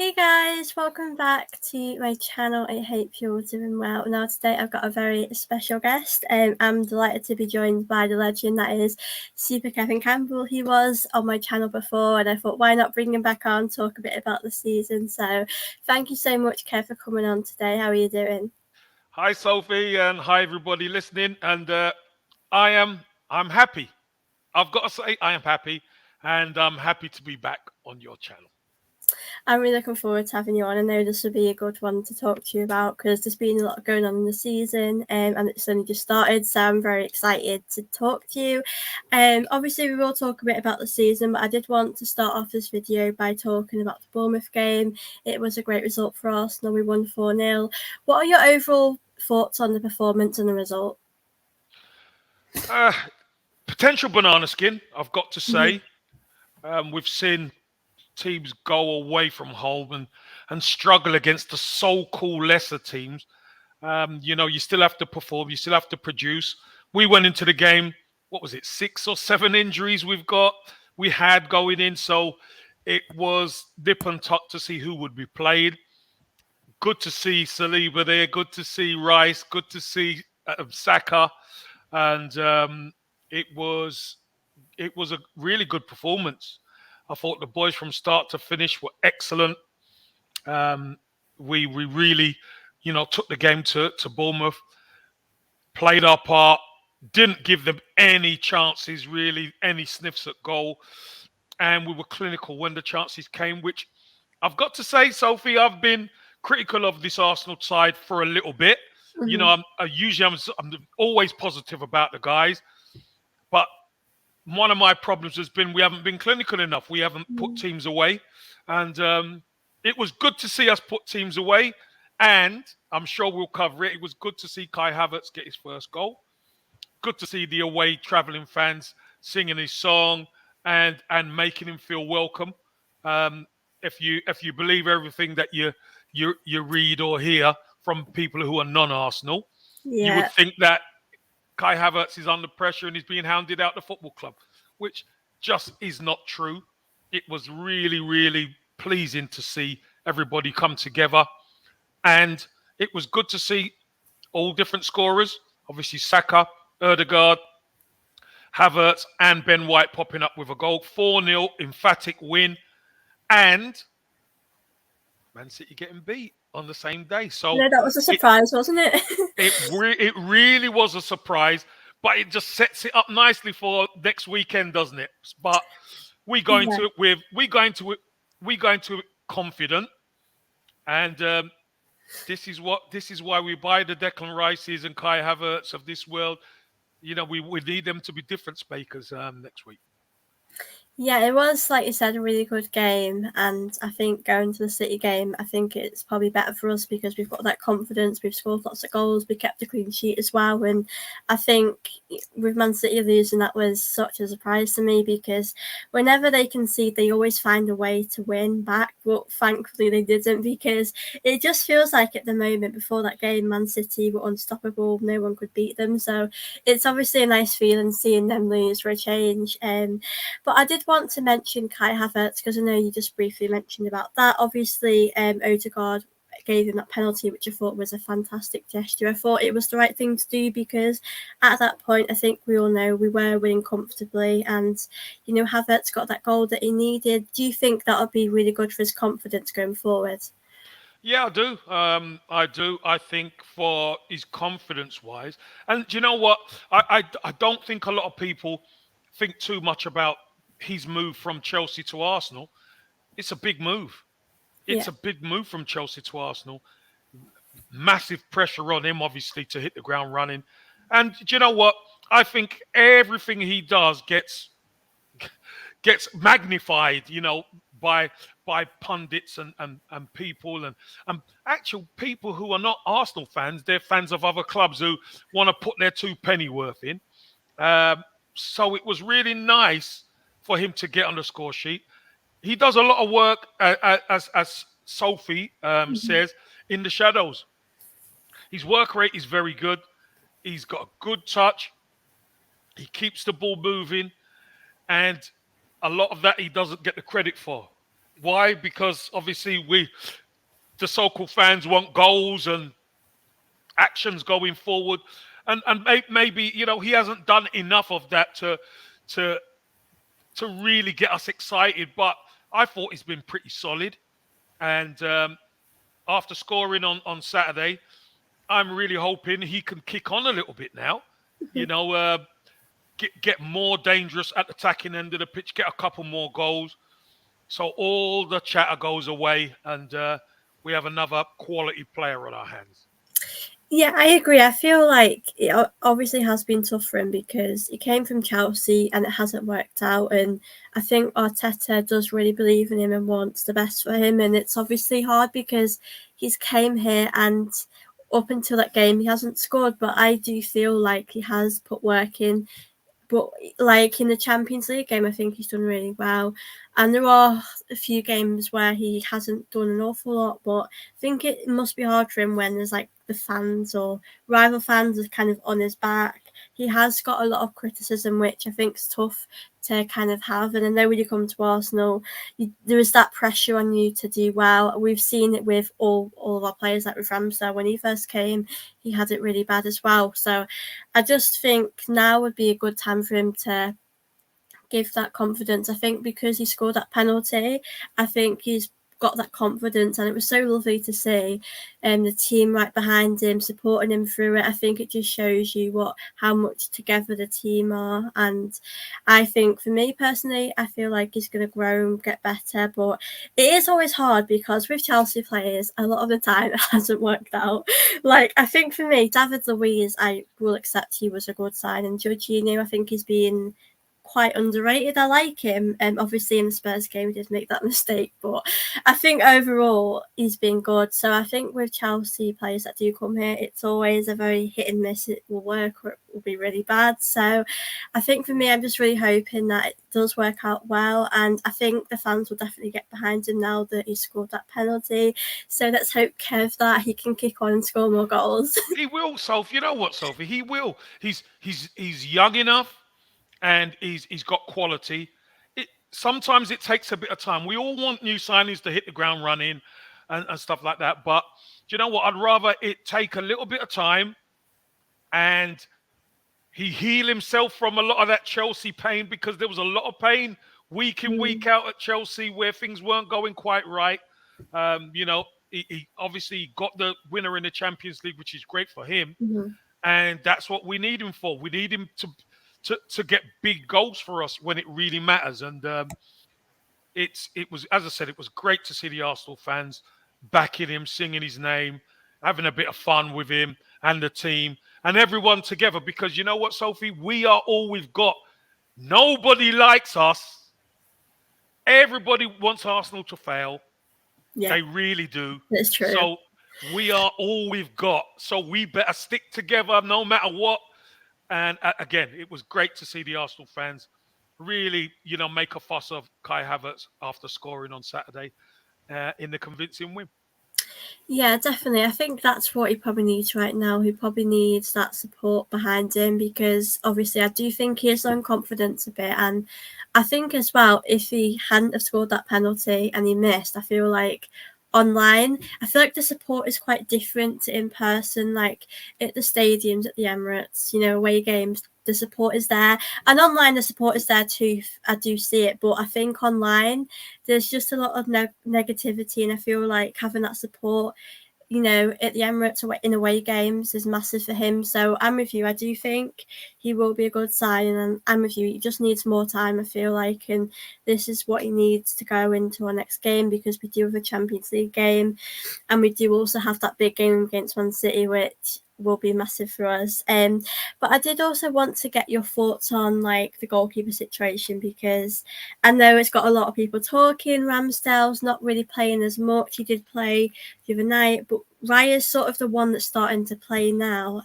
Hey guys, welcome back to my channel. I hope you're all doing well. Now today I've got a very special guest. I'm delighted to be joined by the legend that is Super Kevin Campbell. He was on my channel before and I thought why not bring him back on, talk a bit about the season. So thank you so much, Kev, for coming on today. How are you doing? Hi, Sophie, and hi, everybody listening. And I'm happy. I've got to say, I am happy, and I'm happy to be back on your channel. I'm really looking forward to having you on. I know this will be a good one to talk to you about because there's been a lot going on in the season and it's only just started, so I'm very excited to talk to you. Obviously we will talk a bit about the season, but I did want to start off this video by talking about the Bournemouth game. It was a great result for Arsenal. We won 4-0. What are your overall thoughts on the performance and the result? Uh, Potential banana skin, I've got to Mm-hmm. say. We've seen teams go away from home and struggle against the so-called lesser teams. You still have to perform, you still have to produce. We went into the game, what was it, 6 or 7 injuries we had going in, so it was dip and tuck to see who would be played. Good to see Saliba there, good to see Rice, good to see Saka, and it was it was a really good performance. I thought the boys from start to finish were excellent. Um, we really, took the game to Bournemouth, played our part, didn't give them any chances, really, any sniffs at goal. And we were clinical when the chances came, which I've got to say, Sophie, I've been critical of this Arsenal side for a little bit. Mm-hmm. I'm always positive about the guys, but one of my problems has been we haven't been clinical enough. We haven't put teams away, and it was good to see us put teams away. And I'm sure we'll cover it. It was good to see Kai Havertz get his first goal. Good to see the away travelling fans singing his song and making him feel welcome. Um, if you believe everything that you read or hear from people who are non-Arsenal, you would Yeah. think that Kai Havertz is under pressure and he's being hounded out the football club, which just is not true. It was really, really pleasing to see everybody come together. And it was good to see all different scorers. Obviously, Saka, Erdegaard, Havertz, and Ben White popping up with a goal. 4-0, emphatic win. And Man City getting beat on the same day. So No, that was a it surprise, wasn't it? it really was a surprise, but it just sets it up nicely for next weekend, doesn't it? But we go Yeah. into it with we go into it confident, and this is why we buy the Declan Rices and Kai Havertz of this world. We need them to be difference makers next week. Yeah, it was, like you said, a really good game. And I think going to the City game, I think it's probably better for us because we've got that confidence. We've scored lots of goals. We kept a clean sheet as well. And I think with Man City losing, that was such a surprise to me because whenever they concede, they always find a way to win back. But thankfully, they didn't because it just feels like at the moment, before that game, Man City were unstoppable. No one could beat them. So it's obviously a nice feeling seeing them lose for a change. But I did want to mention Kai Havertz because I know you just briefly mentioned about that. Obviously, Odegaard gave him that penalty, which I thought was a fantastic gesture. I thought it was the right thing to do because at that point, I think we all know we were winning comfortably, and Havertz got that goal that he needed. Do you think that would be really good for his confidence going forward? Yeah, I do. I do. I think for his confidence wise, and do you know what? I don't think a lot of people think too much about his move from Chelsea to Arsenal. It's a big move. It's Yeah. a big move from Chelsea to Arsenal. Massive pressure on him, obviously, to hit the ground running. And do you know what? I think everything he does gets magnified, by pundits and people and actual people who are not Arsenal fans. They're fans of other clubs who want to put their two penny worth in. So it was really nice for him to get on the score sheet. He does a lot of work, as Sophie Mhm. says, in the shadows. His work rate is very good. He's got a good touch. He keeps the ball moving, and a lot of that he doesn't get the credit for. Why? Because obviously the so-called fans, want goals and actions going forward, and maybe he hasn't done enough of that to to really get us excited. But I thought he's been pretty solid, and after scoring on Saturday, I'm really hoping he can kick on a little bit now. You know, get more dangerous at the attacking end of the pitch, get a couple more goals, so all the chatter goes away, and we have another quality player on our hands. Yeah, I agree. I feel like it obviously has been tough for him because he came from Chelsea and it hasn't worked out. And I think Arteta does really believe in him and wants the best for him. And it's obviously hard because he's came here and up until that game he hasn't scored. But I do feel like he has put work in, but like in the Champions League game, I think he's done really well. And there are a few games where he hasn't done an awful lot, but I think it must be hard for him when there's like the fans or rival fans are kind of on his back. He has got a lot of criticism, which I think is tough to kind of have. And I know when you come to Arsenal, there is that pressure on you to do well. We've seen it with all of our players, like with Ramsdale when he first came, he had it really bad as well. So I just think now would be a good time for him to give that confidence. I think because he scored that penalty, I think he's got that confidence, and it was so lovely to see the team right behind him supporting him through it. I think it just shows you how much together the team are, and I think for me personally, I feel like he's going to grow and get better, but it is always hard because with Chelsea players a lot of the time it hasn't worked out. Like I think for me, David Luiz, I will accept he was a good sign, and Jorginho, I think he's been quite underrated. I like him. Obviously in the Spurs game he did make that mistake, but I think overall he's been good. So I think with Chelsea players that do come here, it's always a very hit and miss. It will work or it will be really bad. So I think for me, I'm just really hoping that it does work out well, and I think the fans will definitely get behind him now that he scored that penalty. So let's hope, Kev, that he can kick on and score more goals. He will, Sophie. You know what, Sophie? He will. He's young enough, and he's got quality. Sometimes it takes a bit of time. We all want new signings to hit the ground running and stuff like that. But do you know what? I'd rather it take a little bit of time and he heal himself from a lot of that Chelsea pain, because there was a lot of pain week in, week out at Chelsea where things weren't going quite right. He obviously got the winner in the Champions League, which is great for him. Mhm. And that's what we need him for. We need him to get big goals for us when it really matters. And it was, as I said, it was great to see the Arsenal fans backing him, singing his name, having a bit of fun with him and the team and everyone together. Because you know what, Sophie, we are all we've got. Nobody likes us. Everybody wants Arsenal to fail. Yeah, They really do. it's true. So we are all we've got. So we better stick together no matter what. And again, it was great to see the Arsenal fans really, make a fuss of Kai Havertz after scoring on Saturday in the convincing win. Yeah, definitely. I think that's what he probably needs right now. He probably needs that support behind him because obviously I do think he is on confidence a bit. And I think as well, if he hadn't have scored that penalty and he missed, I feel like online, I feel like the support is quite different to in person, like at the stadiums, at the Emirates, away games. The support is there, and online the support is there too. I do see it, but I think online there's just a lot of negativity, and I feel like having that support, at the Emirates or in away games is massive for him. So I'm with you. I do think he will be a good sign, and I'm with you. He just needs more time, I feel like, and this is what he needs to go into our next game because we do have a Champions League game, and we do also have that big game against Man City, which will be massive for us. But I did also want to get your thoughts on like the goalkeeper situation because I know it's got a lot of people talking. Ramsdale's not really playing as much. He did play the other night, but Raya's sort of the one that's starting to play now.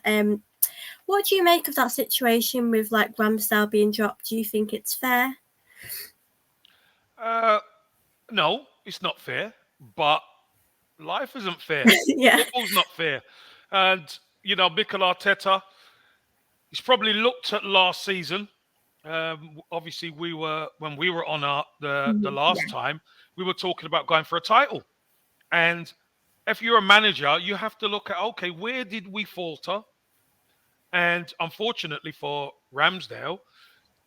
What do you make of that situation with like Ramsdale being dropped? Do you think it's fair? Uh, no, it's not fair, but life isn't fair. Yeah. Football's not fair. And, Mikel Arteta, he's probably looked at last season. Obviously, when we were on the Yeah. last time, we were talking about going for a title. And if you're a manager, you have to look at, okay, where did we falter? And unfortunately for Ramsdale,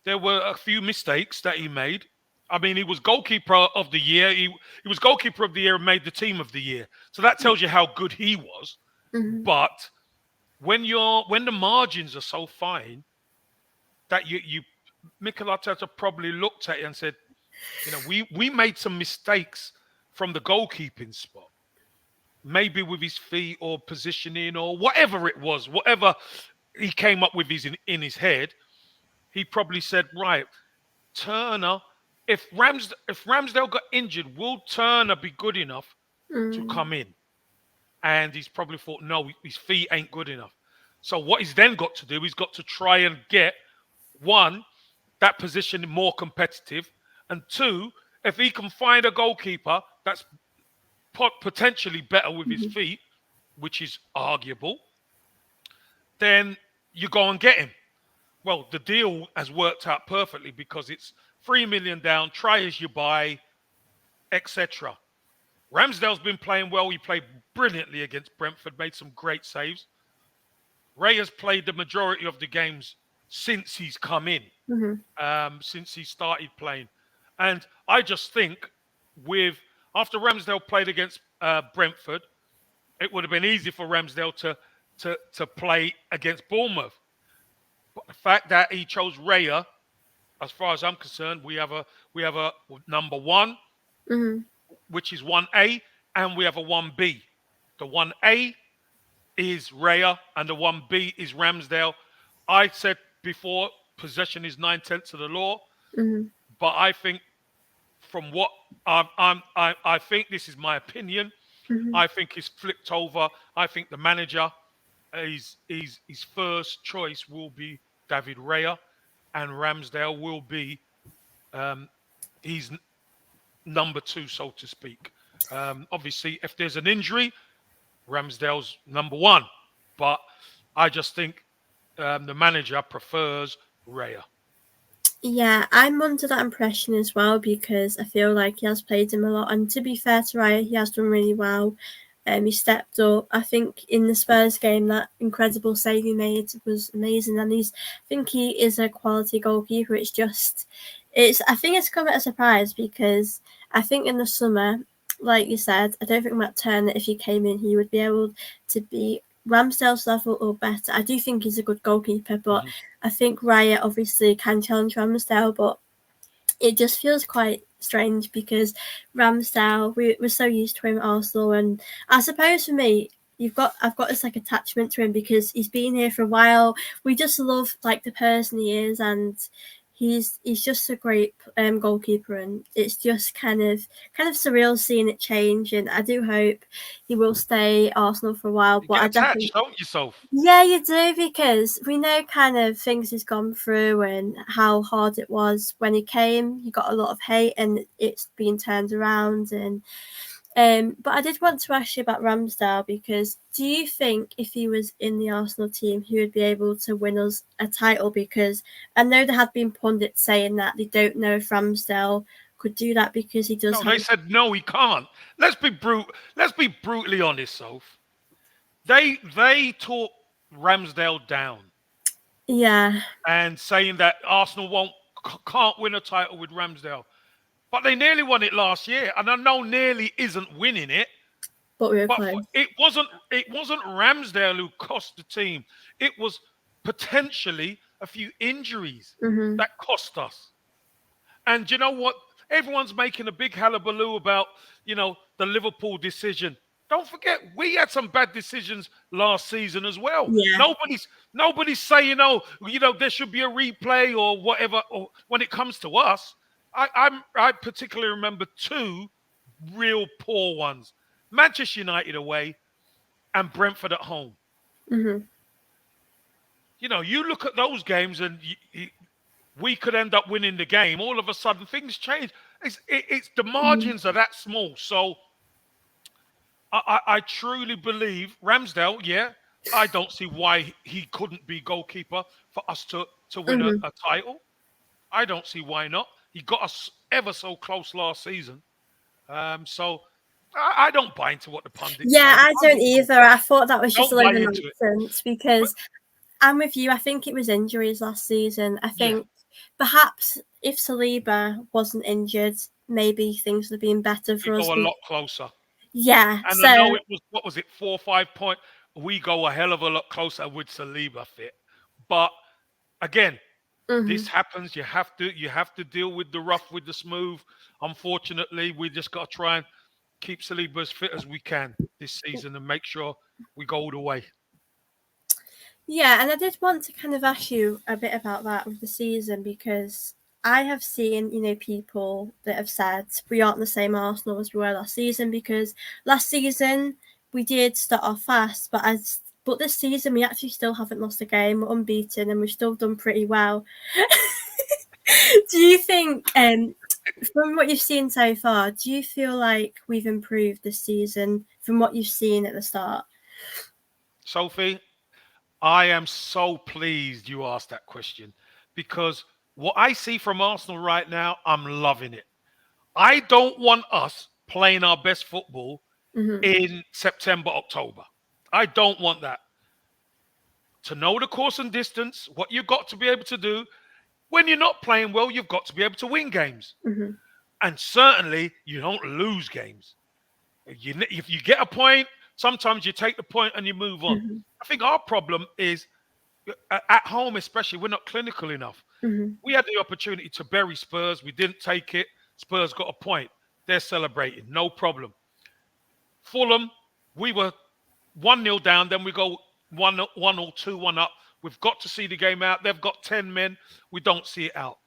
there were a few mistakes that he made. I mean, he was goalkeeper of the year. He was goalkeeper of the year and made the team of the year. So that tells you how good he was. Mm-hmm. But when the margins are so fine that you Mikel Arteta probably looked at it and said, we made some mistakes from the goalkeeping spot. Maybe with his feet or positioning or whatever it was, whatever he came up with in his head, he probably said, right, Turner, if Ramsdale got injured, will Turner be good enough to Mm-hmm. come in? And he's probably thought, no, his feet ain't good enough. So what he's then got to do, he's got to try and get one, that position more competitive, and two, if he can find a goalkeeper that's potentially better with his feet, which is arguable, then you go and get him. Well, the deal has worked out perfectly because it's 3 million down, try as you buy, etc. Ramsdale's been playing well. He played brilliantly against Brentford, made some great saves. Ray has played the majority of the games since he's come in, Mm-hmm. since he started playing. And I just think after Ramsdale played against Brentford, it would have been easy for Ramsdale to play against Bournemouth. But the fact that he chose Raya, as far as I'm concerned, we have a number one, Mm-hmm. which is 1A, and we have a 1B. The 1A is Raya, and the 1B is Ramsdale. I said before, possession is 9/10 of the law, Mm-hmm. but I think from what I think this is my opinion. Mm-hmm. I think he's flipped over. I think the manager, his first choice will be David Raya, and Ramsdale will be um, he's number two, so to speak. Obviously, if there's an injury, Ramsdale's number one. But I just think the manager prefers Raya. Yeah, I'm under that impression as well because I feel like he has played him a lot. And to be fair to Raya, he has done really well. He stepped up. I think in the Spurs game, that incredible save he made was amazing. And I think he is a quality goalkeeper. I think it's come at a surprise because I think in the summer, like you said, I don't think Matt Turner, if he came in, he would be able to be Ramsdale's level or better. I do think he's a good goalkeeper, but Mhm. I think Raya obviously can challenge Ramsdale, but it just feels quite strange because Ramsdale, we're so used to him at Arsenal, and I suppose for me, I've got this like attachment to him because he's been here for a while. We just love like the person he is, and he's just a great goalkeeper, and it's just kind of surreal seeing it change. And I do hope he will stay Arsenal for a while, You but get I definitely attached, don't you, Soph? yeah, you do because we know kind of things he's gone through and how hard it was when he came. He got a lot of hate and it's been turned around. And but I did want to ask you about Ramsdale because do you think if he was in the Arsenal team, he would be able to win us a title? Because I know there have been pundits saying that they don't know if Ramsdale could do that because he does No, have. they said no, he can't. Let's be brutally honest, Soph. They talk Ramsdale down Yeah, and saying that Arsenal can't win a title with Ramsdale. But they nearly won it last year, and I know nearly isn't winning it. but we were But close. it wasn't Ramsdale who cost the team. It was potentially a few injuries Hmm. that cost us. And you know what? Everyone's making a big hullabaloo about, the Liverpool decision. Don't forget, we had some bad decisions last season as well. Yeah. Nobody's saying, oh, there should be a replay or whatever. Or when it comes to us, I particularly remember two real poor ones: Manchester United away and Brentford at home. Hmm. You look at those games and we could end up winning the game. All of a sudden, things change. It's the Hmm. margins are that small. So I truly believe Ramsdale. Yeah, I don't see why he couldn't be goalkeeper for us to win a, Hmm. a title. I don't see why not. He got us ever so close last season. So I don't buy into what the pundits Yeah, say. The I don't pundits don't either. care. I thought that was just a Don't buy load of into it. nonsense But because I'm with you. I think it was injuries last season. I yeah, think perhaps if Saliba wasn't injured, maybe things would have been better we for us. go a lot closer. Yeah, And I so know it was, what was it, 4 or 5 point. We go a hell of a lot closer with Saliba fit. But again, this mhm. happens. You have to deal with the rough with the smooth. Unfortunately, we just got to try and keep Saliba as fit as we can this season and make sure we go all the way. Yeah, and I did want to kind of ask you a bit about that with the season because I have seen, people that have said we aren't the same Arsenal as we were last season because last season we did start off fast, but this season we actually still haven't lost a game, we're unbeaten, and we've still done pretty well. Do you think, from what you've seen so far, do you feel like we've improved this season from what you've seen at the start? Sophie, I am so pleased you asked that question because what I see from Arsenal right now, I'm loving it. I don't want us playing our best football Hmm. in September, October. I don't want that. To know the course and distance, what you've got to be able to do when you're not playing well, you've got to be able to win games. Hmm. And certainly, you don't lose games. If you get a point, sometimes you take the point and you move on. Hmm. I think our problem is at home, especially, we're not clinical enough. Hmm. We had the opportunity to bury Spurs. We didn't take it. Spurs got a point. They're celebrating. No problem. Fulham, we were 1-0 down. Then we go 1 or 2-1 up. We've got to see the game out. They've got 10 men. We don't see it out.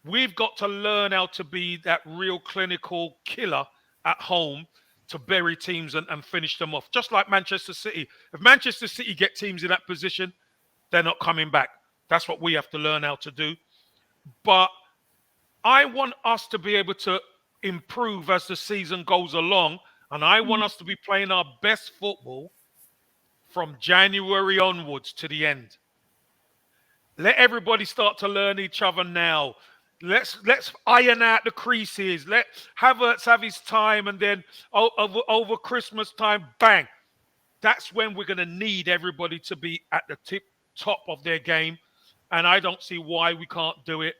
We've got to learn how to be that real clinical killer at home to bury teams and finish them off. Just like Manchester City. If Manchester City get teams in that position, they're not coming back. That's what we have to learn how to do. But I want us to be able to improve as the season goes along. And I want us to be playing our best football from January onwards to the end. Let everybody start to learn each other now. Let's iron out the creases. Let Havertz have his time, and then over Christmas time, bang. That's when we're going to need everybody to be at the top of their game, and I don't see why we can't do it.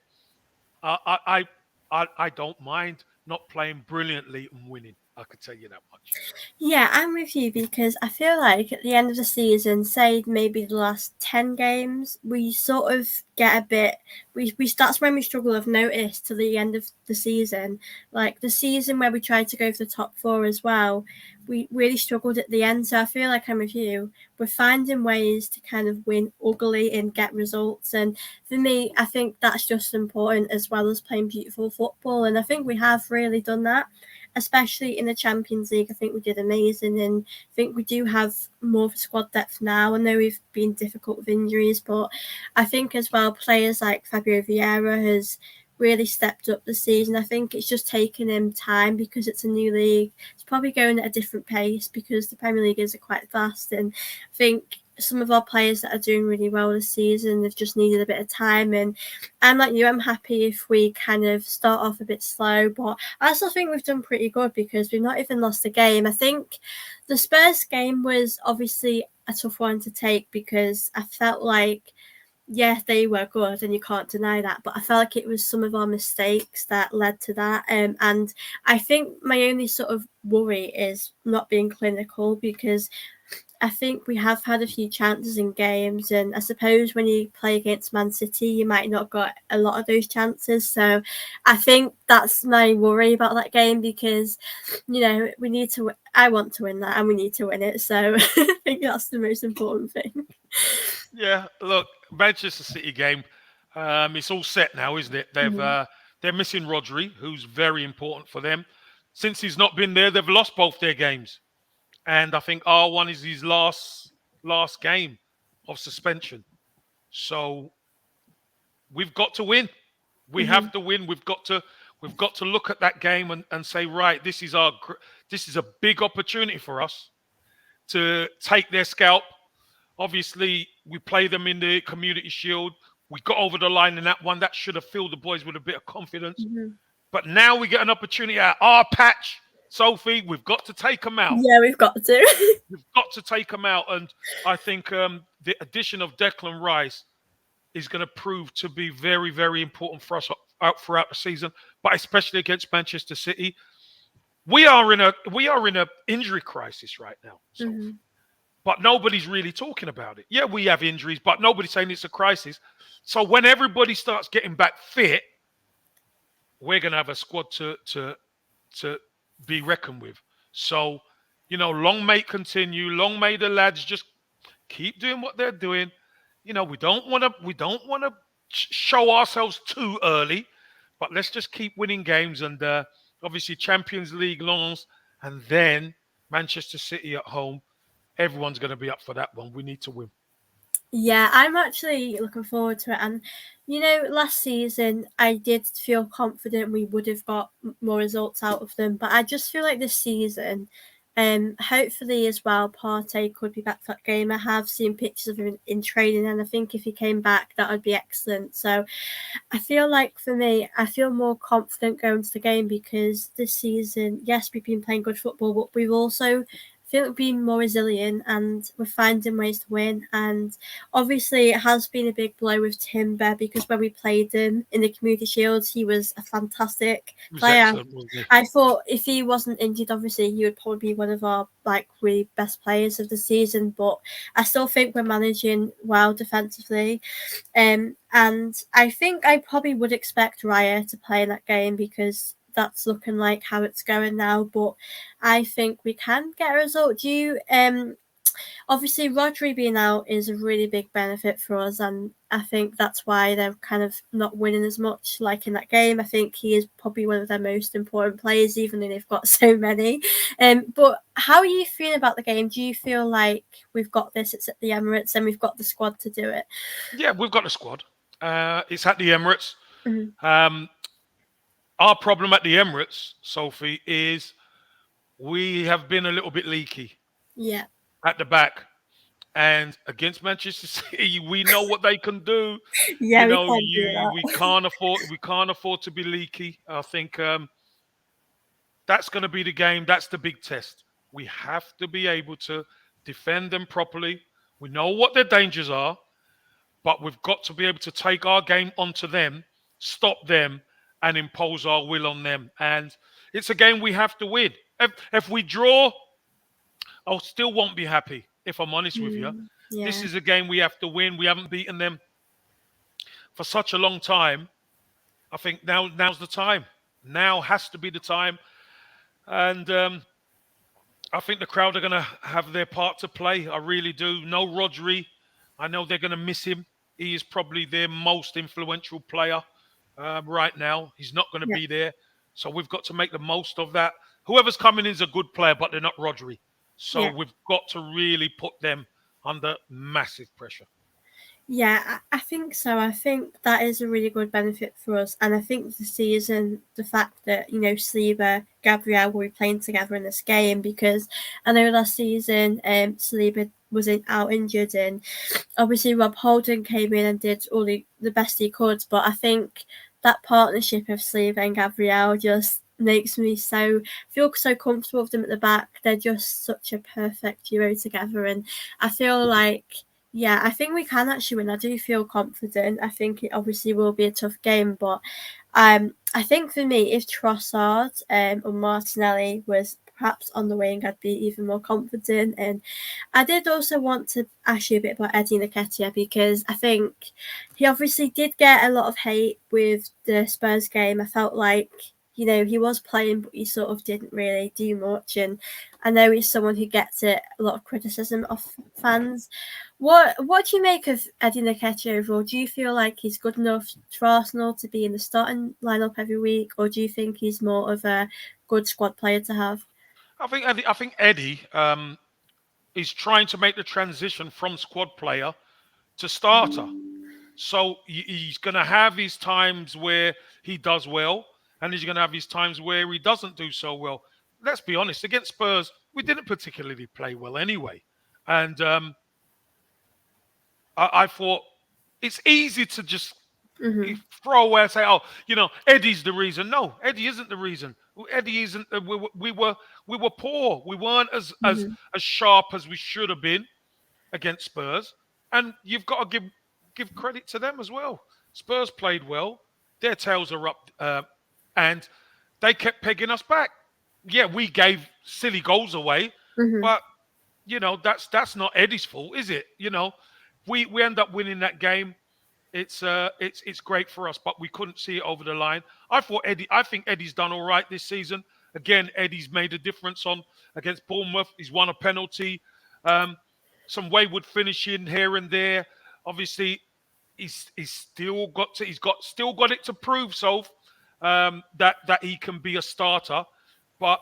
I don't mind not playing brilliantly and winning. I can tell you that much. Yeah, I'm with you because I feel like at the end of the season, say maybe the last 10 games, we sort of get a bit. We that's when we struggle. I've noticed to the end of the season, like the season where we tried to go for the top four as well. We really struggled at the end. So I feel like I'm with you. We're finding ways to kind of win ugly and get results. And for me, I think that's just important as well as playing beautiful football. And I think we have really done that, especially in the Champions League. I think we did amazing, and I think we do have more of a squad depth now. I know we've been difficult with injuries, but I think as well players like Fabio Vieira has really stepped up this season. I think it's just taken him time because it's a new league. It's probably going at a different pace because the Premier League is quite fast, and I think some of our players that are doing really well this season have just needed a bit of time. And I'm like you, I'm happy if we kind of start off a bit slow, but I still think we've done pretty good because we've not even lost a game. I think the Spurs game was obviously a tough one to take because I felt like, yeah, they were good and you can't deny that, but I felt like it was some of our mistakes that led to that. And I think my only sort of worry is not being clinical because I think we have had a few chances in games, and I suppose when you play against Man City, you might not got a lot of those chances. So I think that's my worry about that game because, we need to. I want to win that, and we need to win it. So I think that's the most important thing. Yeah, look, Manchester City game. It's all set now, isn't it? Mhm. They're missing Rodri, who's very important for them. Since he's not been there, they've lost both their games, and I think R1 is his last game of suspension. So we've got to win. We have Mhm. to win. We've got to look at that game and say, right, this is a big opportunity for us to take their scalp. Obviously, we play them in the Community Shield. We got over the line in that one. That should have filled the boys with a bit of confidence. Mhm. But now we get an opportunity at our patch. Sophie, we've got to take them out. Yeah, we've got to. We've got to take them out. And I think the addition of Declan Rice is going to prove to be very, very important for us out throughout the season, but especially against Manchester City. We are in a injury crisis right now, Sophie. Mhm. But nobody's really talking about it. Yeah, we have injuries, but nobody's saying it's a crisis. So when everybody starts getting back fit, we're going to have a squad to be reckoned with. So, long may it continue. Long may the lads just keep doing what they're doing. We don't want to show ourselves too early, but let's just keep winning games and obviously Champions League longs and then Manchester City at home. Everyone's going to be up for that one. We need to win. Yeah, I'm actually looking forward to it. And, last season I did feel confident we would have got more results out of them. But I just feel like this season, hopefully as well, Partey could be back for that game. I have seen pictures of him in training, and I think if he came back, that would be excellent. So I feel like for me, I feel more confident going to the game because this season, yes, we've been playing good football, but we've also feel like being more resilient and we're finding ways to win. And obviously, it has been a big blow with Timber because when we played him in the Community Shields, he was a fantastic It was player. excellent, wasn't it? I thought if he wasn't injured, obviously he would probably be one of our really best players of the season. But I still think we're managing well defensively. And I think I probably would expect Raya to play in that game because that's looking like how it's going now. But I think we can get a result. Do you? Obviously, Rodri being out is a really big benefit for us, and I think that's why they're kind of not winning as much like in that game. I think he is probably one of their most important players, even though they've got so many. But how are you feeling about the game? Do you feel like we've got this? It's at the Emirates, and we've got the squad to do it. Yeah, we've got a squad. It's at the Emirates. Mhm. Um, our problem at the Emirates, Sophie, is we have been a little bit leaky Yeah, at the back. And against Manchester City, we know what they can do. yeah, we can't do We that. can't afford to be leaky. I think that's going to be the game. That's the big test. We have to be able to defend them properly. We know what their dangers are, but we've got to be able to take our game onto them, stop them, and impose our will on them. And it's a game we have to win. If we draw, I still won't be happy, if I'm honest with you. This Yeah. is a game we have to win. We haven't beaten them for such a long time. I think now's the time. Now has to be the time. And I think the crowd are going to have their part to play. I really do. No Rodri. I know they're going to miss him. He is probably their most influential player right now. He's not going to Yeah. be there. So we've got to make the most of that. Whoever's coming in is a good player, but they're not Rodri. So Yeah. we've got to really put them under massive pressure. Yeah, I think so. I think that is a really good benefit for us. And I think the season, the fact that, Saliba, Gabriel will be playing together in this game because I know last season Saliba was out injured and obviously Rob Holden came in and did all the best he could. But I think that partnership of Saliba and Gabriel just makes me feel so comfortable with them at the back. They're just such a perfect duo together. And I feel like yeah, I think we can actually win. I do feel confident. I think it obviously will be a tough game, but I think for me, if Trossard or Martinelli was perhaps on the wing, I'd be even more confident. And I did also want to ask you a bit about Eddie Nketiah because I think he obviously did get a lot of hate with the Spurs game. I felt like he was playing, but he sort of didn't really do much. And I know he's someone who gets a lot of criticism off fans. What do you make of Eddie Nketiah overall? Do you feel like he's good enough for Arsenal to be in the starting lineup every week, or do you think he's more of a good squad player to have? I think Eddie is trying to make the transition from squad player to starter. So he's going to have his times where he does well, and he's going to have his times where he doesn't do so well. Let's be honest, against Spurs, we didn't particularly play well anyway. And I thought it's easy to just You Mhm. throw away and say, "Oh, Eddie's the reason." No, Eddie isn't the reason. Eddie isn't. We were poor. We weren't Mhm. as sharp as we should have been against Spurs, and you've got to give credit to them as well. Spurs played well. Their tails are up, and they kept pegging us back. Yeah, we gave silly goals away, Mhm. but that's not Eddie's fault, is it? We end up winning that game. It's great for us, but we couldn't see it over the line. I think Eddie's done all right this season. Again, Eddie's made a difference on against Bournemouth. He's won a penalty, um, some wayward finishing here and there. Obviously, he's still got it to prove. So that he can be a starter, but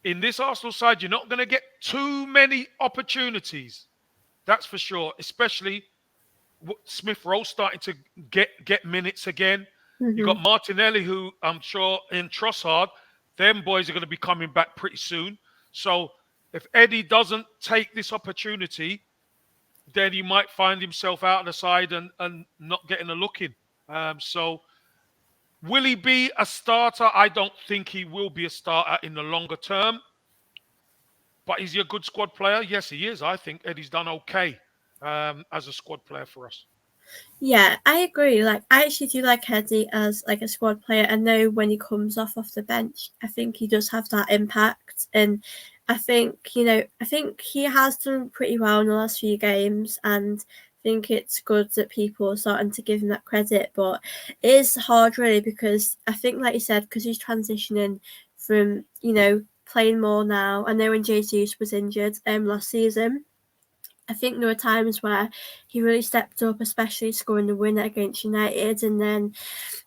in this Arsenal side, you're not going to get too many opportunities. That's for sure. Especially Smith Rowe starting to get minutes again. You got Mhm. Martinelli, who I'm sure in Trossard, them boys are going to be coming back pretty soon. So if Eddie doesn't take this opportunity, then he might find himself out of the side and not getting a look in. So will he be a starter? I don't think he will be a starter in the longer term. But is he a good squad player? Yes, he is. I think Eddie's done okay as a squad player for us. Yeah, I agree. Like, I actually do like Eddie as like a squad player. I know when he comes off the bench, I think he does have that impact, and I think he has done pretty well in the last few games, and I think it's good that people are starting to give him that credit. But it is hard, really, because I think, like you said, because he's transitioning from playing more now. I know when Jesus was injured last season, I think there were times where he really stepped up, especially scoring the winner against United. And then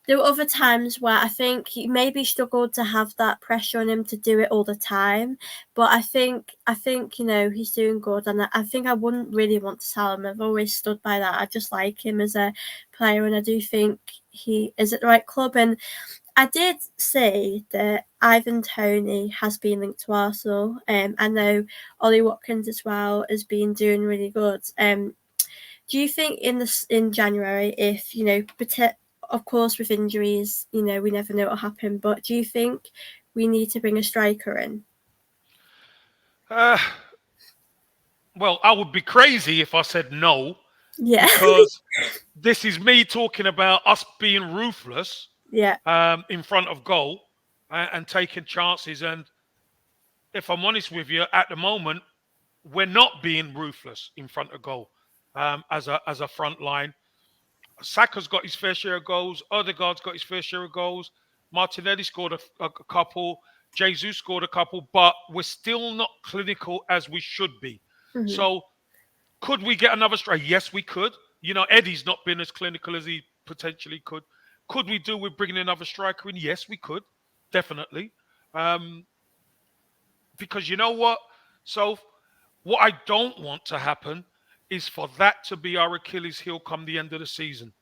there were other times where I think he maybe struggled to have that pressure on him to do it all the time. But I think he's doing good, and I think I wouldn't really want to sell him. I've always stood by that. I just like him as a player, and I do think he is at the right club. And I did say that Ivan Toney has been linked to Arsenal. I know Ollie Watkins as well has been doing really good. Do you think in January, if of course with injuries, we never know what will happen, but do you think we need to bring a striker in? Uh, well, I would be crazy if I said no, Yeah, because this is me talking about us being ruthless yeah, in front of goal and taking chances. And if I'm honest with you, at the moment, we're not being ruthless in front of goal as a front line. Saka's got his fair share of goals. Odegaard's got his fair share of goals. Martinelli scored a couple. Jesus scored a couple, but we're still not clinical as we should be. hmm, So, could we get another strike? Yes, we could. Eddie's not been as clinical as he potentially could. Could we do with bringing another striker in? Yes, we could. Definitely. Um, because you know what? So, what I don't want to happen is for that to be our Achilles heel come the end of the season.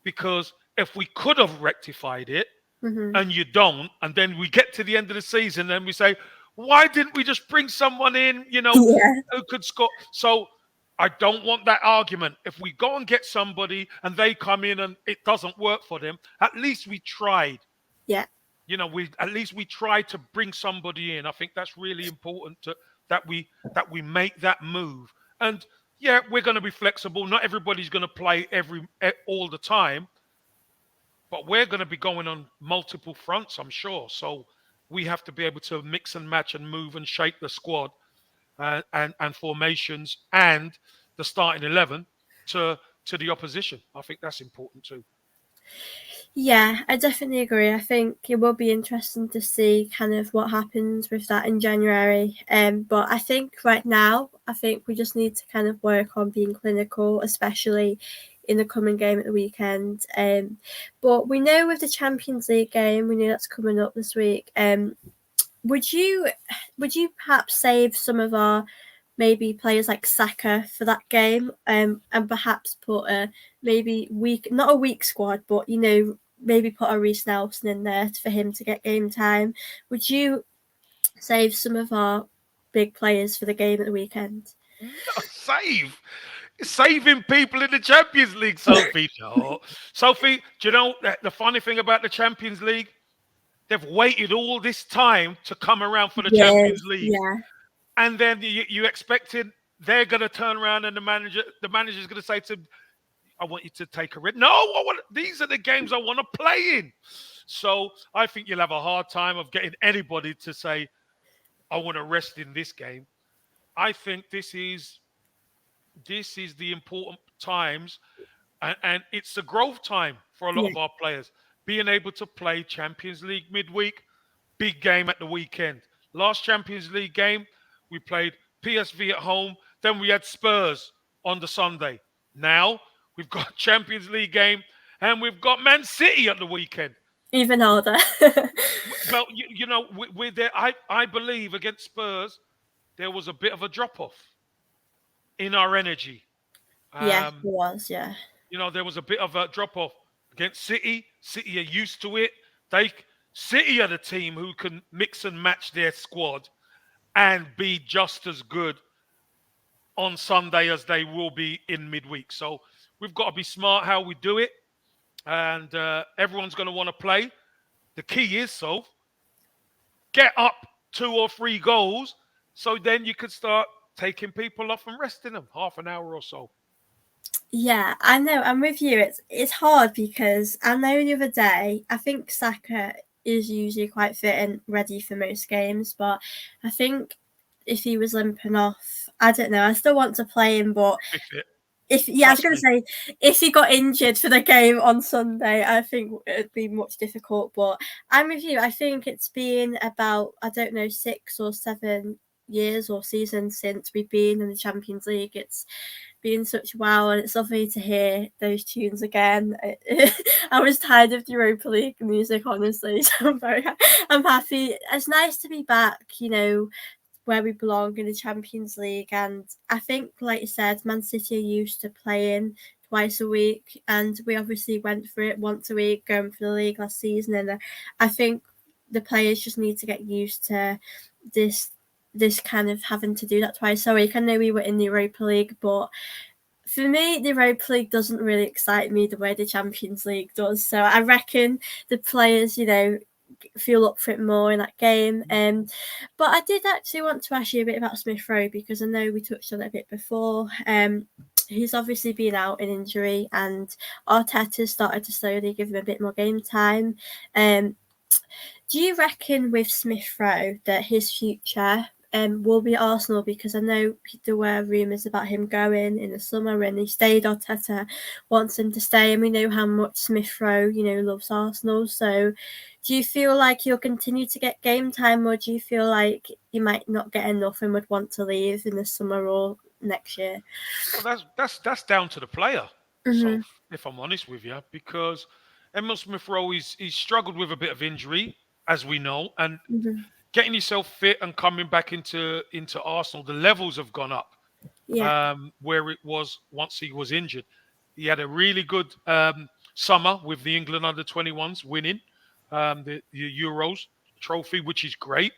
Because if we could have rectified it hmm. and you don't, and then we get to the end of the season and we say, why didn't we just bring someone in, Yeah, who could score? So I don't want that argument. If we go and get somebody and they come in and it doesn't work for them, at least we tried. yeah, We tried to bring somebody in. I think that's really important that we make that move. And yeah, we're going to be flexible. Not everybody's going to play all the time, but we're going to be going on multiple fronts, I'm sure. So we have to be able to mix and match and move and shape the squad and formations and the starting 11 to to the opposition. I think that's important too. yeah. I definitely agree. I think it will be interesting to see kind of what happens with that in January. But I think right now, I think we just need to kind of work on being clinical, especially in the coming game at the weekend. But we know with the Champions League game, we know that's coming up this week. Would you would you perhaps save some of our maybe players like Saka for that game, and perhaps put a maybe weak, not a weak squad, but maybe put a Reece Nelson in there for him to get game time? Would you save some of our big players for the game at the weekend? No, save. saving people in the Champions League, Sophie. No. Sophie, do you know the funny thing about the Champions League? They've waited all this time to come around for the Champions Yes, League. yeah. And then you expected they're going to turn around and the manager's going to say to them, I want you to take a risk. No, these are the games I want to play in. So I think you'll have a hard time of getting anybody to say, I want to rest in this game. I think this is the important times, and it's the growth time for a lot Yeah. of our players. Being able to play Champions League midweek, big game at the weekend. Last Champions League game, we played PSV at home. Then we had Spurs on the Sunday. Now we've got Champions League game, and we've got Man City at the weekend. Even older. Well, with there, I believe against Spurs there was a bit of a drop off in our energy. Yeah, it Um, was, yeah. there was a bit of a drop off against City. City are used to it. They City are the team who can mix and match their squad and be just as good on Sunday as they will be in midweek. So we've got to be smart how we do it, and everyone's going to want to play. The key is get up 2 or 3 goals, so then you could start taking people off and resting them half an hour or so. Yeah, I know. I'm with you. It's hard because I know the other day, I think Saka is usually quite fit and ready for most games, but I think if he was limping off, I don't know. I still want to play him, but If it, I was trust going to me. say if he got injured for the game on Sunday, I think it'd be much difficult. But I'm with you. I think it's been about, I don't know, 6 or 7 years or seasons since we've been in the Champions League. It's been such a wow, and it's lovely to hear those tunes again. I was tired of the Europa League music, honestly, so I'm happy. It's nice to be back, where we belong in the Champions League. And I think, like you said, Man City are used to playing twice a week, and we obviously went for it once a week going for the league last season. And I think the players just need to get used to this kind of having to do that twice a week. I know we were in the Europa League, but for me, the Europa League doesn't really excite me the way the Champions League does. So I reckon the players, feel up for it more in that game. But I did actually want to ask you a bit about Smith Rowe because I know we touched on it a bit before. He's obviously been out in injury, and Arteta started to slowly give him a bit more game time. Do you reckon with Smith Rowe that his future will be Arsenal? Because I know there were rumours about him going in the summer and he stayed. Arteta wants him to stay, and we know how much Smith Rowe, loves Arsenal. So do you feel like he'll continue to get game time, or do you feel like he might not get enough and would want to leave in the summer or next year? Well, that's down to the player. So, Mm-hmm. if I'm honest with you, because Emil Smith Rowe he's struggled with a bit of injury, as we know, and Mm-hmm. getting yourself fit and coming back into Arsenal, the levels have gone up Yeah, where it was once he was injured. He had a really good summer with the England under 21s, winning the Euros trophy, which is great.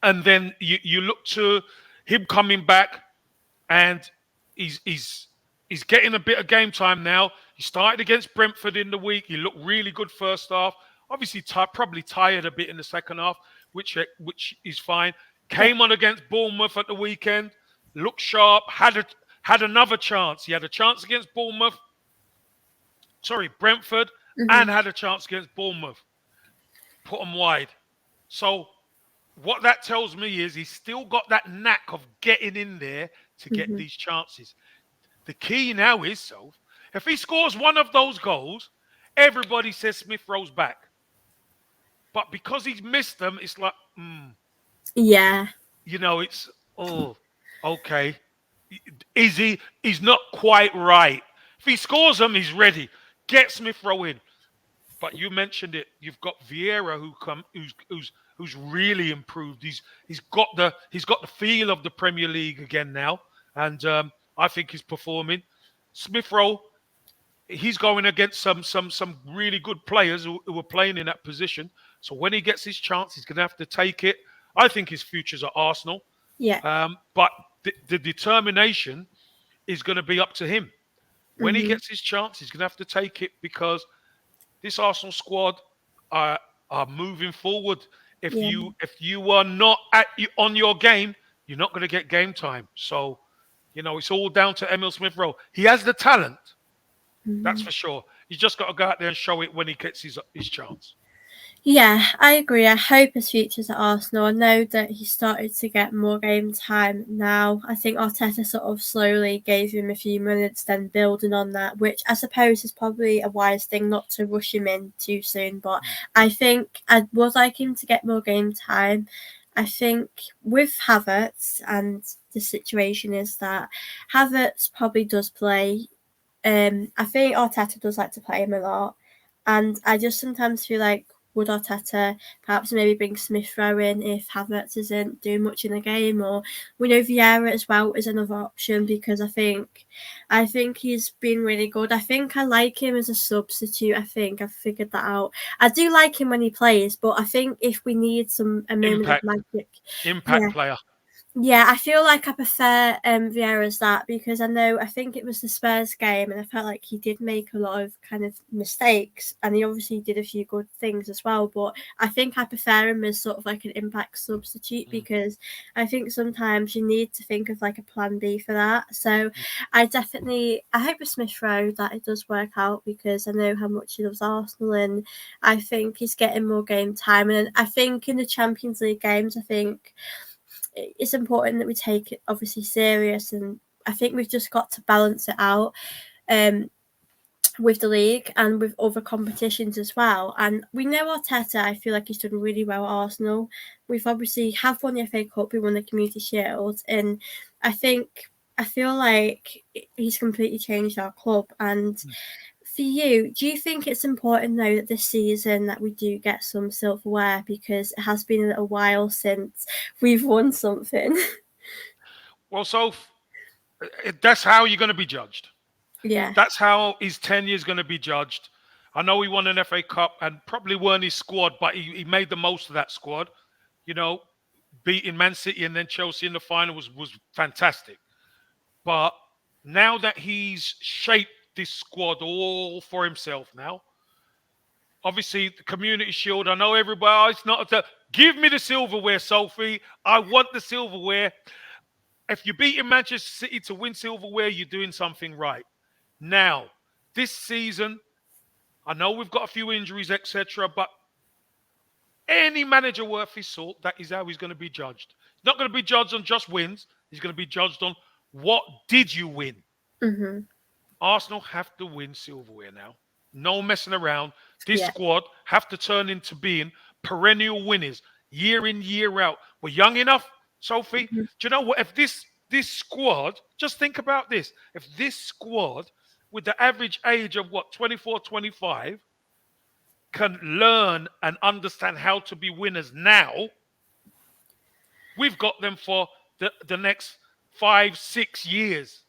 And then you look to him coming back, and he's he's he's getting a bit of game time now. He started against Brentford in the week. He looked really good first half. Obviously, probably tired a bit in the second half, which is fine. yeah. Came on against Bournemouth at the weekend. Looked sharp. Had another chance. He had a chance against Brentford, Mm-hmm. and had a chance against Bournemouth. Put them wide. So what that tells me is he's still got that knack of getting in there to get Mm-hmm. these chances. The key now is if he scores one of those goals, everybody says Smith Rowe's back. But because he's missed them, it's like, Yeah. it's okay. Is he? He's not quite right. If he scores them, he's ready. Get Smith Rowe in. But you mentioned it. You've got Vieira who's really improved. He's got the feel of the Premier League again now, and I think he's performing. Smith Rowe, he's going against some really good players who are playing in that position. So when he gets his chance, he's going to have to take it. I think his future's at Arsenal, Yeah. but the determination is going to be up to him. When he Mhm. gets his chance, he's going to have to take it because this Arsenal squad are are moving forward. Yeah. If you are not on your game, you're not going to get game time. So, it's all down to Emil Smith Rowe. He has the talent, that's Mhm. for sure. He's just got to go out there and show it when he gets his chance. Yeah, I agree. I hope his future's at Arsenal. I know that he started to get more game time now. I think Arteta sort of slowly gave him a few minutes, then building on that, which I suppose is probably a wise thing not to rush him in too soon. But Mm, I think I would like him to get more game time. I think with Havertz, and the situation is that Havertz probably does play. I think Arteta does like to play him a lot, and I just sometimes feel like would Arteta perhaps maybe bring Smith Rowe in if Havertz isn't doing much in the game, or we know Vieira as well is another option because I think he's been really good. I think I like him as a substitute. I think I've figured that out. I do like him when he plays, but I think if we need a moment of Impact, magic, impact yeah, player. yeah, I feel like I prefer Vieira's that because I think it was the Spurs game and I felt like he did make a lot of kind of mistakes and he obviously did a few good things as well. But I think I prefer him as sort of like an impact substitute Mm, because I think sometimes you need to think of like a plan B for that. So mm. I hope with Smith Rowe that it does work out because I know how much he loves Arsenal and I think he's getting more game time. And I think in the Champions League games, I think it's important that we take it obviously serious, and I think we've just got to balance it out um, with the league and with other competitions as well. And we know Arteta, I feel like he's done really well at Arsenal. We've obviously have won the FA Cup, we won the Community Shield, and I think I feel like he's completely changed our club. And for you, do you think it's important though that this season that we do get some silverware because it has been a little while since we've won something? Well, that's how you're going to be judged. Yeah. That's how his tenure is going to be judged. I know he won an FA Cup and probably weren't his squad, but he made the most of that squad. You know, beating Man City and then Chelsea in the final was fantastic. But now that he's shaped this squad all for himself now, obviously the Community Shield, I know everybody, it's not give me the silverware, Sophie. I want the silverware. If you're beating Manchester City to win silverware, you're doing something right. Now, this season, I know we've got a few injuries, etc., but any manager worth his salt, that is how he's going to be judged. He's not going to be judged on just wins. He's going to be judged on what did you win. Mhm. Arsenal have to win silverware now. No messing around. This Yeah. squad have to turn into being perennial winners year in, year out. We're young enough, Sophie. Do Mhm. you know what? If this squad, just think about this. If this squad, with the average age of what, 24, 25, can learn and understand how to be winners now, we've got them for the next 5, 6 years.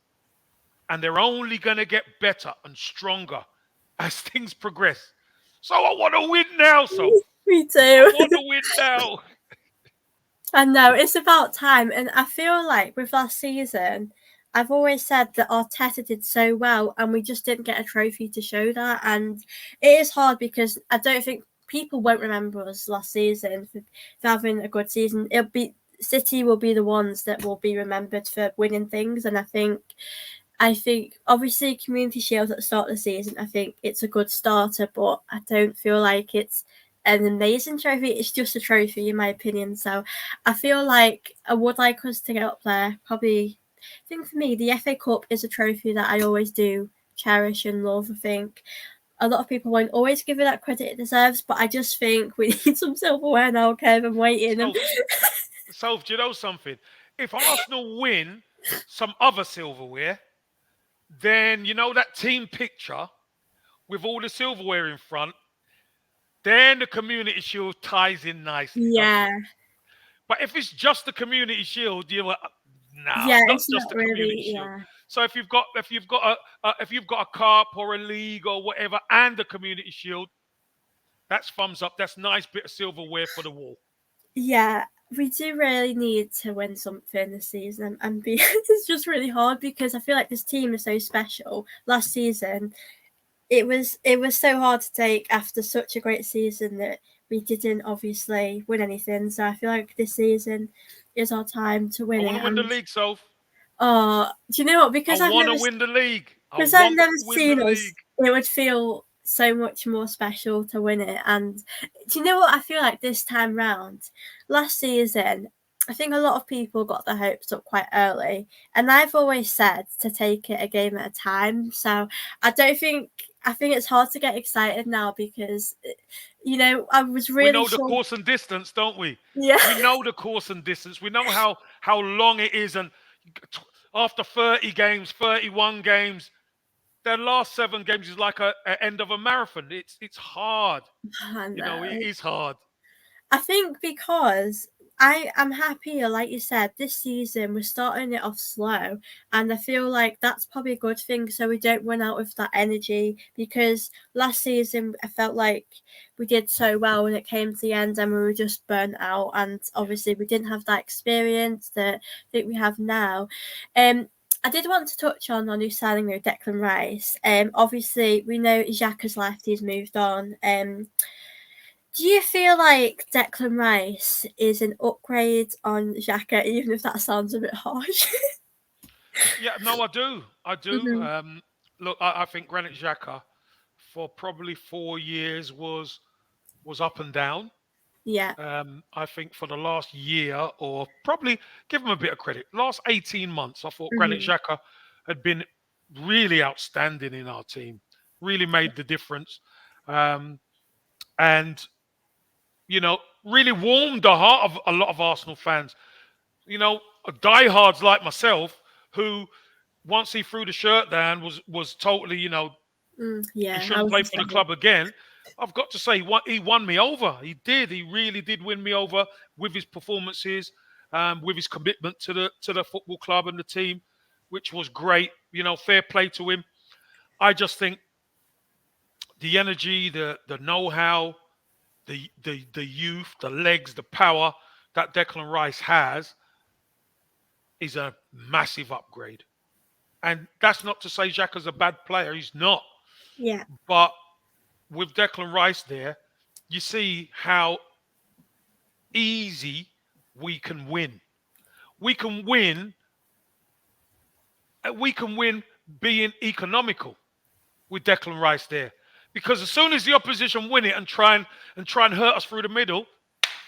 And they're only going to get better and stronger as things progress. So I want to win now, Soph. Me I too. want to win now. I know it's about time, and I feel like with last season, I've always said that Arteta did so well, and we just didn't get a trophy to show that. And it is hard because I don't think people won't remember us last season for having a good season. It'll be City will be the ones that will be remembered for winning things, and I think obviously Community Shield at the start of the season, I think it's a good starter, but I don't feel like it's an amazing trophy. It's just a trophy, in my opinion. So I feel like I would like us to get up there. Probably, I think for me, the FA Cup is a trophy that I always do cherish and love. I think a lot of people won't always give it that credit it deserves, but I just think we need some silverware now, Kev. I'm waiting. So, do you know something? If Arsenal win some other silverware, then you know that team picture with all the silverware in front, then the Community Shield ties in nicely, doesn't it? Yeah, But if it's just the Community Shield, you're like, nah, yeah, not it's just not the Community really. Shield. Yeah. So if you've got a cup or a league or whatever and the Community Shield, that's thumbs up. That's nice bit of silverware for the wall. Yeah, we do really need to win something this season, and it's just really hard because I feel like this team is so special. Last season, it was so hard to take after such a great season that we didn't obviously win anything. So I feel like this season is our time to I win want it. to win the And league, Soph. do you know what? I want to win the league. I Because I've want never to win the seen league. us, it would feel so much more special to win it. And do you know what I feel like this time round? Last season, I think a lot of people got their hopes up quite early, and I've always said to take it a game at a time. So I don't think I think it's hard to get excited now because I was We really know the sure. course and distance, don't we? Yeah. We know the course and distance. We know how long it is, and after 30 games, 31 games, their last 7 games is like a end of a marathon. It's hard. I It know. is hard. I think because I'm happier, like you said, this season we're starting it off slow, and I feel like that's probably a good thing, so we don't run out of that energy. Because last season I felt like we did so well when it came to the end, and we were just burnt out, and Yeah. obviously we didn't have that experience that I think we have now. Um, I did want to touch on our new signing though, Declan Rice. Obviously we know Xhaka's left; he's moved on. Do you feel like Declan Rice is an upgrade on Xhaka, even if that sounds a bit harsh? Yeah, no, I do. I do. hmm Look, I think Granit Xhaka for probably 4 years was up and down. Yeah. I think for the last year, or probably give him a bit of credit, last 18 months, I thought Granit hmm Xhaka had been really outstanding in our team, really made the difference, um, and really warmed the heart of a lot of Arsenal fans. Diehards like myself, who once he threw the shirt down was totally, he Yeah, I shouldn't was play the for the same. club again. I've got to say, he won me over. He did. He really did win me over with his performances, with his commitment to the football club and the team, which was great. Fair play to him. I just think the energy, the know-how, the youth, the legs, the power that Declan Rice has is a massive upgrade. And that's not to say Xhaka's a bad player. He's not. Yeah. But with Declan Rice there, you see how easy we can win. We can win. We can win being economical with Declan Rice there, because as soon as the opposition win it and try and hurt us through the middle,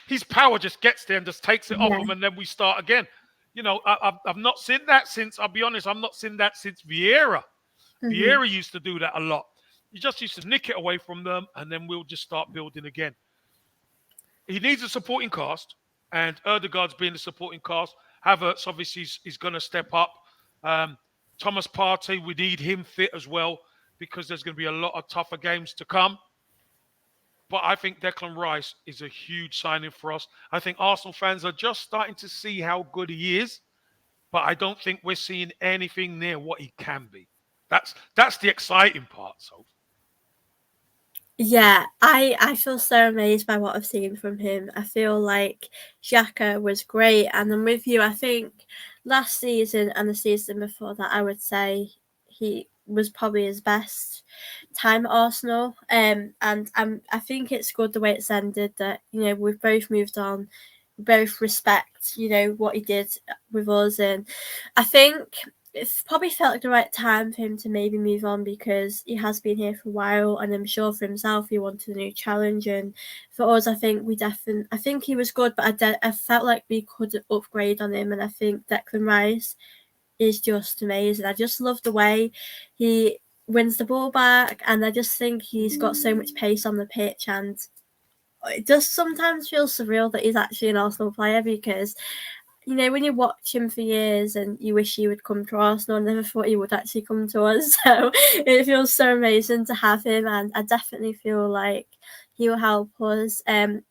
his power just gets there and just takes it off Yeah. them, and then we start again. I've not seen that since. I'll be honest, I've not seen that since Vieira. hmm Vieira used to do that a lot. He just used to nick it away from them, and then we'll just start building again. He needs a supporting cast, and Erdegaard's being the supporting cast. Havertz obviously is going to step up. Um, Thomas Partey, we need him fit as well, because there's going to be a lot of tougher games to come. But I think Declan Rice is a huge signing for us. I think Arsenal fans are just starting to see how good he is, but I don't think we're seeing anything near what he can be. That's the exciting part. So Yeah, I feel so amazed by what I've seen from him. I feel like Xhaka was great, and I'm with you. I think last season and the season before that, I would say he was probably his best time at Arsenal. And I think it's good the way it's ended. That we've both moved on, both respect what he did with us, and I think it's probably felt like the right time for him to maybe move on because he has been here for a while, and I'm sure for himself he wanted a new challenge. And for us, I think I think he was good, but I felt like we could upgrade on him, and I think Declan Rice is just amazing. I just love the way he wins the ball back, and I just think he's got so much pace on the pitch, and it does sometimes feel surreal that he's actually an Arsenal player because when you watch him for years and you wish he would come to Arsenal, I never thought he would actually come to us. So it feels so amazing to have him, and I definitely feel like he will help us. But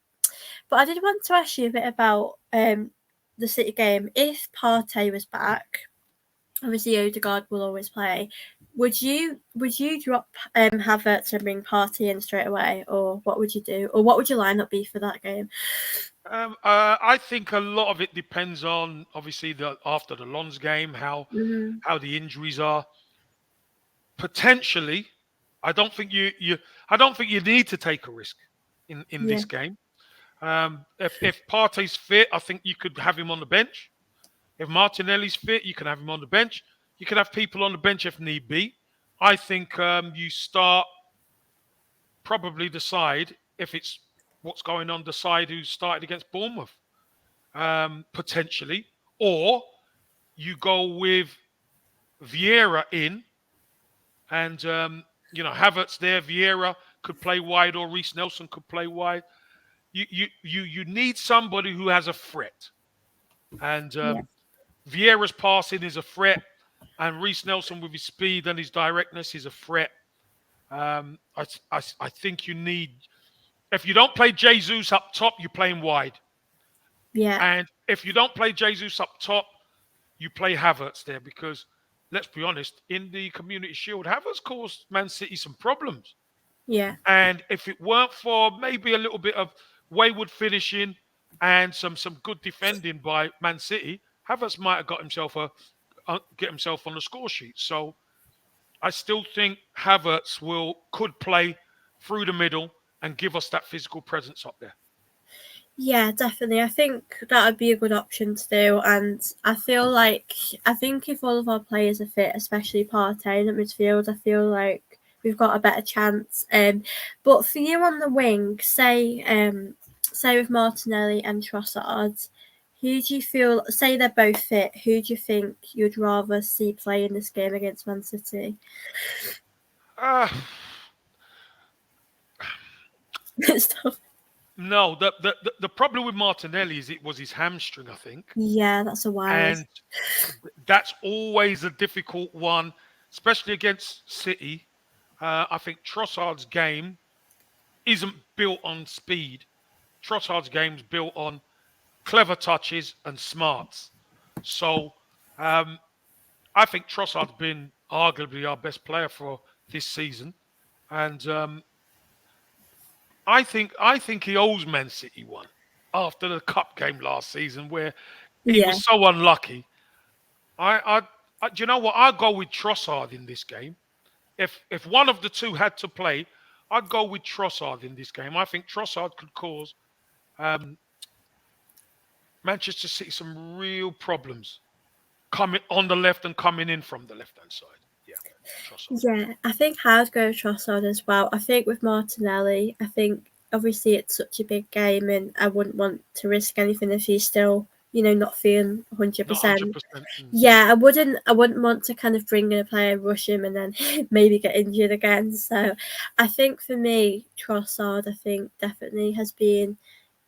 I did want to ask you a bit about the City game. If Partey was back, obviously Odegaard will always play. Would you drop Havertz and bring Partey in straight away, or what would you do, or what would your lineup be for that game? I think a lot of it depends on obviously the after the Lons game Hmm. how the injuries are. Potentially, I don't think I don't think you need to take a risk in Yeah, this game. If Partey's fit, I think you could have him on the bench. If Martinelli's fit, you can have him on the bench. You can have people on the bench if need be. I think you start probably decide if it's what's going on, decide who started against Bournemouth potentially, or you go with Vieira in and Havertz there. Vieira could play wide, or Reece Nelson could play wide. You need somebody who has a threat, and yeah, Vieira's passing is a threat, and Reece Nelson with his speed and his directness is a threat. I think you need if you don't play Jesus up top, you're playing wide, yeah, and if you don't play Jesus up top, you play Havertz there because let's be honest, in the Community Shield, Havertz caused Man City some problems. yeah, And if it weren't for maybe a little bit of wayward finishing and some good defending by Man City, Havertz might have got himself get himself on the score sheet. So I still think Havertz could play through the middle and give us that physical presence up there. yeah, definitely. I think that would be a good option to do, and I think if all of our players are fit, especially Partey in at midfield, I feel like we've got a better chance. But for you on the wing, say with Martinelli and Trossard, who do you feel? Say they're both fit. Who do you think you'd rather see play in this game against Man City? Uh, It's tough. no, the problem with Martinelli is it was his hamstring, I think. Yeah, that's a while. And that's always a difficult one, especially against City. I think Trossard's game isn't built on speed. Trossard's game's built on clever touches and smarts. So um, I think Trossard's been arguably our best player for this season, and I think he owes Man City one after the cup game last season where he Yeah, was so unlucky. Do you know what? I'd go with Trossard in this game. If one of the two had to play, I'd go with Trossard in this game. I think Trossard could cause um, Manchester City some real problems coming on the left and coming in from the left hand side. Yeah, Trossard. yeah. I think I'd go Trossard as well. I think with Martinelli, I think obviously it's such a big game, and I wouldn't want to risk anything if he's still, not feeling Not 100%. 100%. Yeah, I wouldn't want to kind of bring in a player, rush him, and then maybe get injured again. So, I think for me, Trossard, I think definitely has been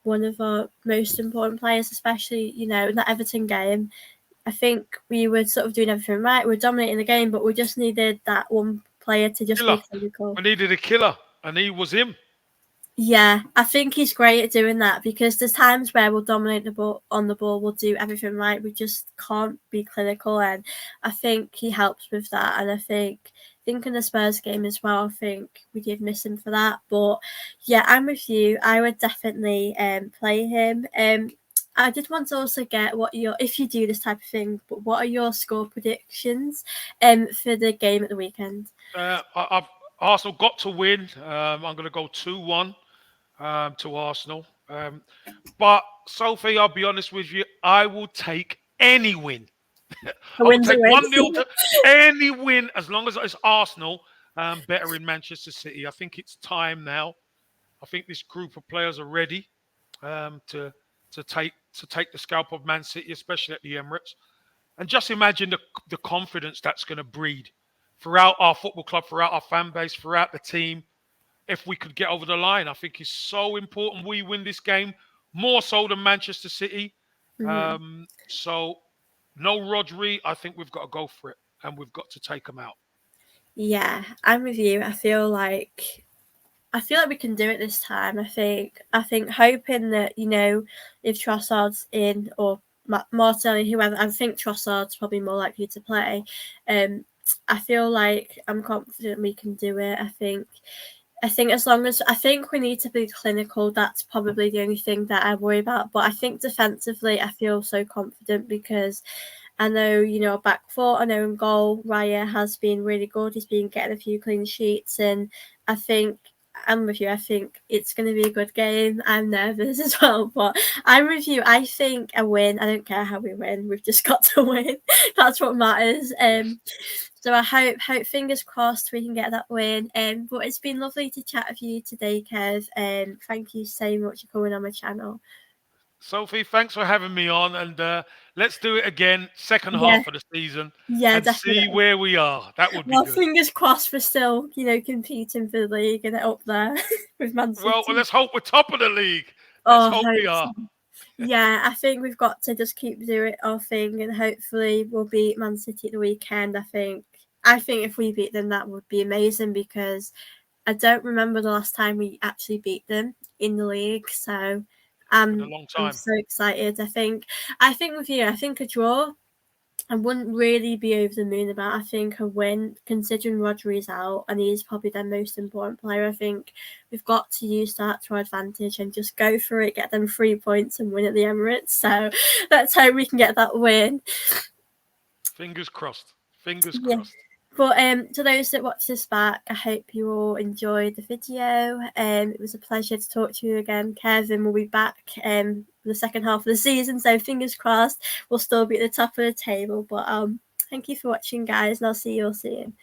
one of our most important players, especially in that Everton game. I think we were sort of doing everything right. We were dominating the game, but we just needed that one player to just be Killer. clinical. We needed a killer, and he was him. Yeah, I think he's great at doing that because there's times where we'll dominate the ball on the ball, we'll do everything right. We just can't be clinical, and I think he helps with that. And I think in the Spurs game as well, I think we did miss him for that. But yeah, I'm with you. I would definitely play him. I did want to also get what your if you do this type of thing, but what are your score predictions for the game at the weekend? I've Arsenal got to win. I'm going to go 2-1 to Arsenal. But Sophie, I'll be honest with you, I will take any win. A I will win's a take win. 1-0 to any win as long as it's Arsenal better in Manchester City. I think it's time now. I think this group of players are ready um, to take the scalp of Man City, especially at the Emirates. And just imagine the confidence that's going to breed throughout our football club, throughout our fan base, throughout the team. If we could get over the line, I think it's so important we win this game more so than Manchester City. Mhm. So no Rodri, I think we've got to go for it and we've got to take them out. Yeah, I'm with you. I feel like we can do it this time. I think hoping that if Trossard's in or Martinelli, whoever, I think Trossard's probably more likely to play. Um, I feel like I'm confident we can do it. I think I think as long as I think we need to be clinical, that's probably the only thing that I worry about. But I think defensively, I feel so confident because I know, back four, I know in goal, Raya has been really good. He's been getting a few clean sheets, and I think I'm with you. I think it's going to be a good game. I'm nervous as well, but I'm with you. I think a win. I don't care how we win. We've just got to win. That's what matters. Yes. So I hope fingers crossed we can get that win. But it's been lovely to chat with you today, Kev. Thank you so much for coming on my channel. Sophie, thanks for having me on, and let's do it again, second Yeah, half of the season, yeah, and see definitely. where we are. That would be Well, good. fingers crossed we're still, competing for the league and up there with Man Well, City. let's hope we're top of the league. Let's Oh, hope we hope are. so. Yeah, I think we've got to just keep doing our thing, and hopefully we'll beat Man City at the weekend. I think if we beat them, that would be amazing because I don't remember the last time we actually beat them in the league. So Been a I'm long I'm time. so excited. I think with you, I think a draw I wouldn't really be over the moon about. I think a win, considering Rodri's out and he's probably their most important player. I think we've got to use that to our advantage and just go for it, get them 3 points and win at the Emirates. So let's hope we can get that win. Fingers crossed. Fingers Yeah. crossed. But to those that watch this back, I hope you all enjoyed the video. It was a pleasure to talk to you again, Kevin. We'll be back for the second half of the season, so fingers crossed we'll still be at the top of the table. But thank you for watching, guys, and I'll see you all soon.